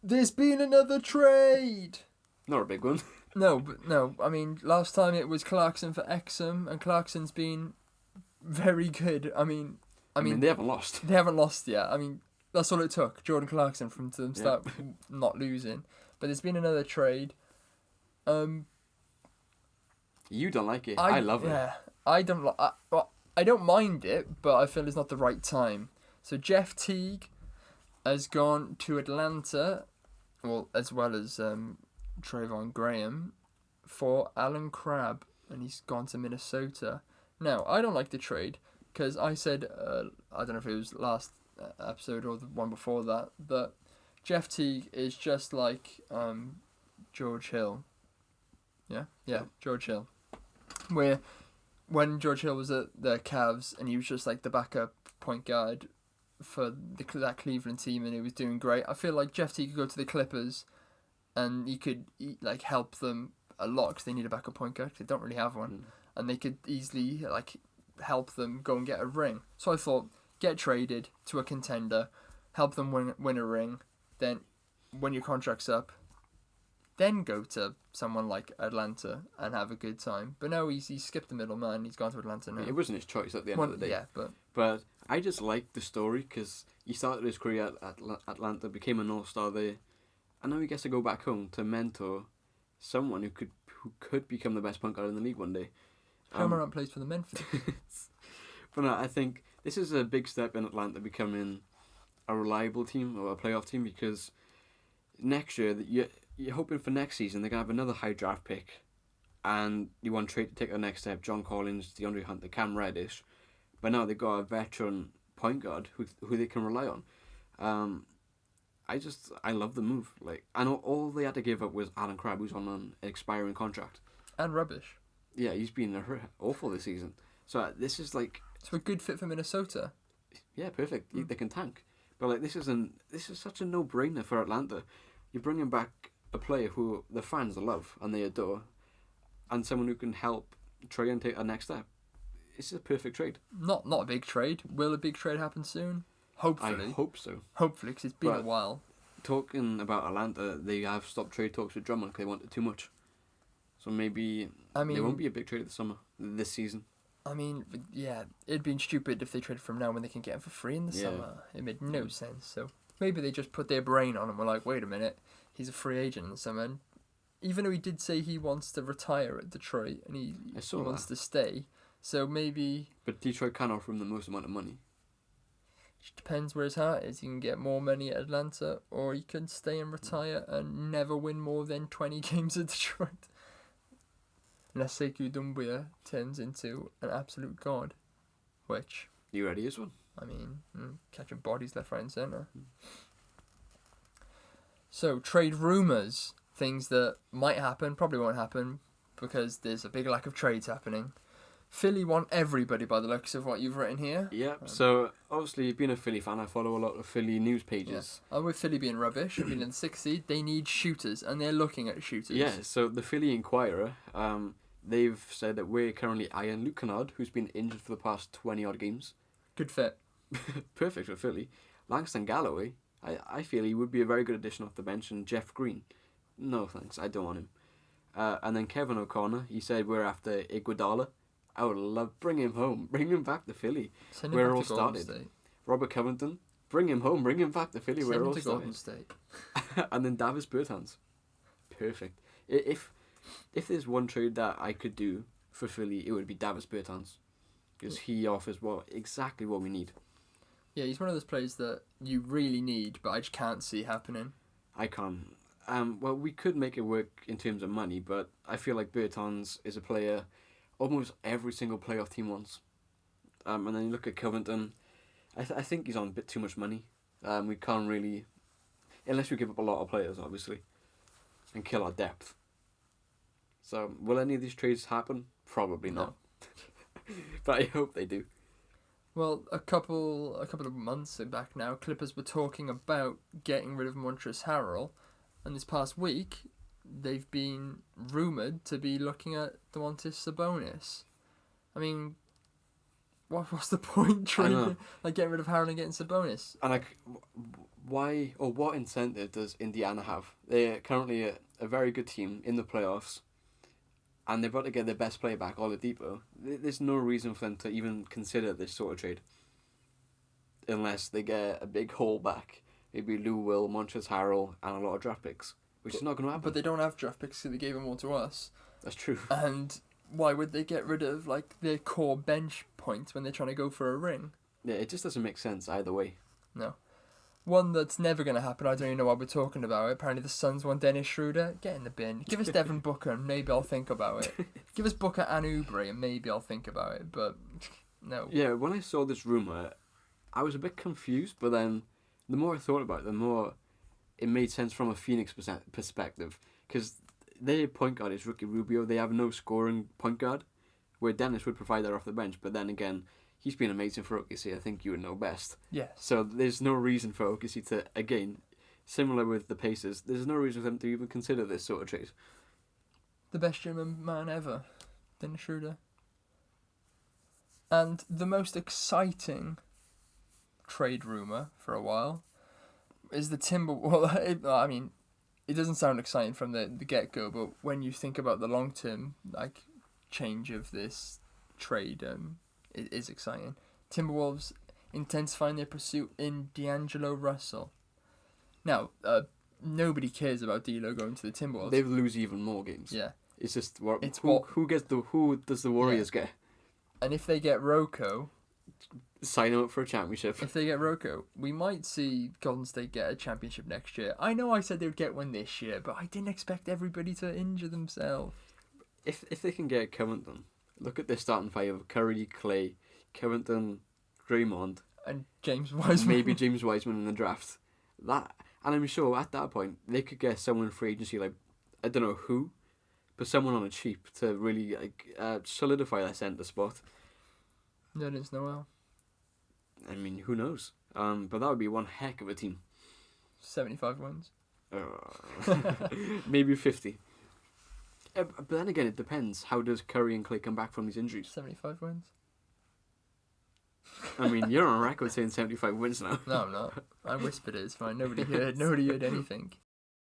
There's been another trade. Not a big one. No. I mean, last time it was Clarkson for Exum, and Clarkson's been very good. I mean, they haven't lost. They haven't lost yet. I mean, that's all it took, Jordan Clarkson, for them to start not losing. But there's been another trade. You don't like it. I love it. Yeah, I don't. I don't mind it, but I feel it's not the right time. So Jeff Teague has gone to Atlanta, well, as well as Trayvon Graham, for Alan Crabb, and he's gone to Minnesota. Now, I don't like the trade, because I said, I don't know if it was last episode or the one before that Jeff Teague is just like George Hill. Yeah, George Hill. Where when George Hill was at the Cavs and he was just like the backup point guard for that Cleveland team and he was doing great, I feel like Jeff Teague could go to the Clippers and he could like help them a lot because they need a backup point guard 'cause they don't really have one, and they could easily like help them go and get a ring. So I thought, get traded to a contender, help them win a ring, then when your contract's up, then go to someone like Atlanta and have a good time. But no, he skipped the middleman. He's gone to Atlanta now. It wasn't his choice at the end of the day. Yeah, but I just like the story because he started his career at Atlanta, became an all-star there, and now he gets to go back home to mentor someone who could become the best point guard in the league one day. Cameron plays for the Memphis. But no, I think this is a big step in Atlanta becoming a reliable team or a playoff team because next year you're hoping for next season they're going to have another high draft pick and you want to trade to take the next step. John Collins, DeAndre Hunter, Cam Reddish. But now they've got a veteran point guard who they can rely on. I love the move. Like, I know all they had to give up was Alan Crabb, who's on an expiring contract. And rubbish. Yeah, he's been awful this season. So this is like... It's a good fit for Minnesota. Yeah, perfect. They can tank. But like this is such a no-brainer for Atlanta. You're bringing back a player who the fans love and they adore, and someone who can help try and take a next step. It's a perfect trade. Not a big trade. Will a big trade happen soon? Hopefully. I hope so. Hopefully, because it's been a while. Talking about Atlanta, they have stopped trade talks with Drummond because they wanted too much. So maybe there won't be a big trade this season. I mean, yeah, it'd been stupid if they traded from now when they can get him for free in the summer. It made no sense. So maybe they just put their brain on him and were like, wait a minute, he's a free agent in the summer. And even though he did say he wants to retire at Detroit and he wants to stay, so maybe... But Detroit can offer him the most amount of money. It depends where his heart is. He can get more money at Atlanta or he can stay and retire and never win more than 20 games at Detroit. Unless Sekou Doumbouya turns into an absolute god. Which... You ready as one? I mean, catching bodies left, right and centre. So, trade rumours. Things that might happen, probably won't happen, because there's a big lack of trades happening. Philly want everybody by the looks of what you've written here. Yeah, so obviously being a Philly fan, I follow a lot of Philly news pages. Yeah. With Philly being rubbish, I mean in the 6th seed, they need shooters, and they're looking at shooters. Yeah, so the Philly Inquirer, they've said that we're currently eyeing Luke Kennard, who's been injured for the past 20-odd games. Good fit. Perfect for Philly. Langston Galloway, I feel he would be a very good addition off the bench, and Jeff Green. No thanks, I don't want him. And then Kevin O'Connor, he said we're after Iguodala. I would love bring him home, bring him back to Philly. Send him where it back all to Golden started. State. Robert Covington, bring him home, bring him back to Philly where it all Golden started. State. And then Davis Bertans. Perfect. If there's one trade that I could do for Philly, it would be Davis Bertans. Because he offers exactly what we need. Yeah, he's one of those players that you really need, but I just can't see happening. I can't. Well, we could make it work in terms of money, but I feel like Bertans is a player almost every single playoff team wants. And then you look at Covington, I think he's on a bit too much money. We can't really, unless we give up a lot of players, obviously, and kill our depth. So, will any of these trades happen? Probably not. But I hope they do. Well, a couple of months back now, Clippers were talking about getting rid of Montrezl Harrell, and this past week, they've been rumoured to be looking at Domantas Sabonis. I mean, what's the point trading, getting rid of Harrell and getting Sabonis? And why or what incentive does Indiana have? They're currently a very good team in the playoffs, and they've got to get their best player back, Oladipo. There's no reason for them to even consider this sort of trade, unless they get a big haul back. Maybe Lou Will, Montrezl Harrell, and a lot of draft picks, which is not going to happen. But they don't have draft picks because they gave them all to us. That's true. And why would they get rid of like their core bench points when they're trying to go for a ring? Yeah, it just doesn't make sense either way. No. One that's never going to happen, I don't even know why we're talking about it. Apparently the Suns want Dennis Schroeder. Get in the bin. Give us Devin Booker and maybe I'll think about it. Give us Booker and Oubre and maybe I'll think about it. But no. Yeah, when I saw this rumour, I was a bit confused, but then the more I thought about it, the more it made sense from a Phoenix perspective. Because their point guard is Ricky Rubio. They have no scoring point guard, where Dennis would provide that off the bench. But then again, he's been amazing for OKC. I think you would know best. Yes. So there's no reason for OKC to, again, similar with the Pacers, there's no reason for them to even consider this sort of trade. The best German man ever, Dennis Schroeder. And the most exciting trade rumour for a while is the Timberwolves. Well, I mean, it doesn't sound exciting from the get-go, but when you think about the long-term like change of this trade, it is exciting. Timberwolves intensifying their pursuit in D'Angelo Russell. Now, nobody cares about D'Lo going to the Timberwolves. They lose even more games. Yeah. It's just who does the Warriors get? And if they get Rocco, sign up for a championship. If they get Rocco, we might see Golden State get a championship next year. I know I said they would get one this year, but I didn't expect everybody to injure themselves. If they can get Covington, look at their starting five of Curry, Clay, Covington, Draymond, and James Wiseman. Maybe James Wiseman in the draft. That, and I'm sure at that point they could get someone in free agency, like I don't know who, but someone on a cheap to really solidify that centre spot. Nerlens Noel. I mean, who knows? But that would be one heck of a team. 75 wins. Maybe 50. But then again, it depends. How does Curry and Clay come back from these injuries? 75 wins. I mean, you're on record saying 75 wins now. No, I'm not. I whispered it. It's fine. Nobody heard anything.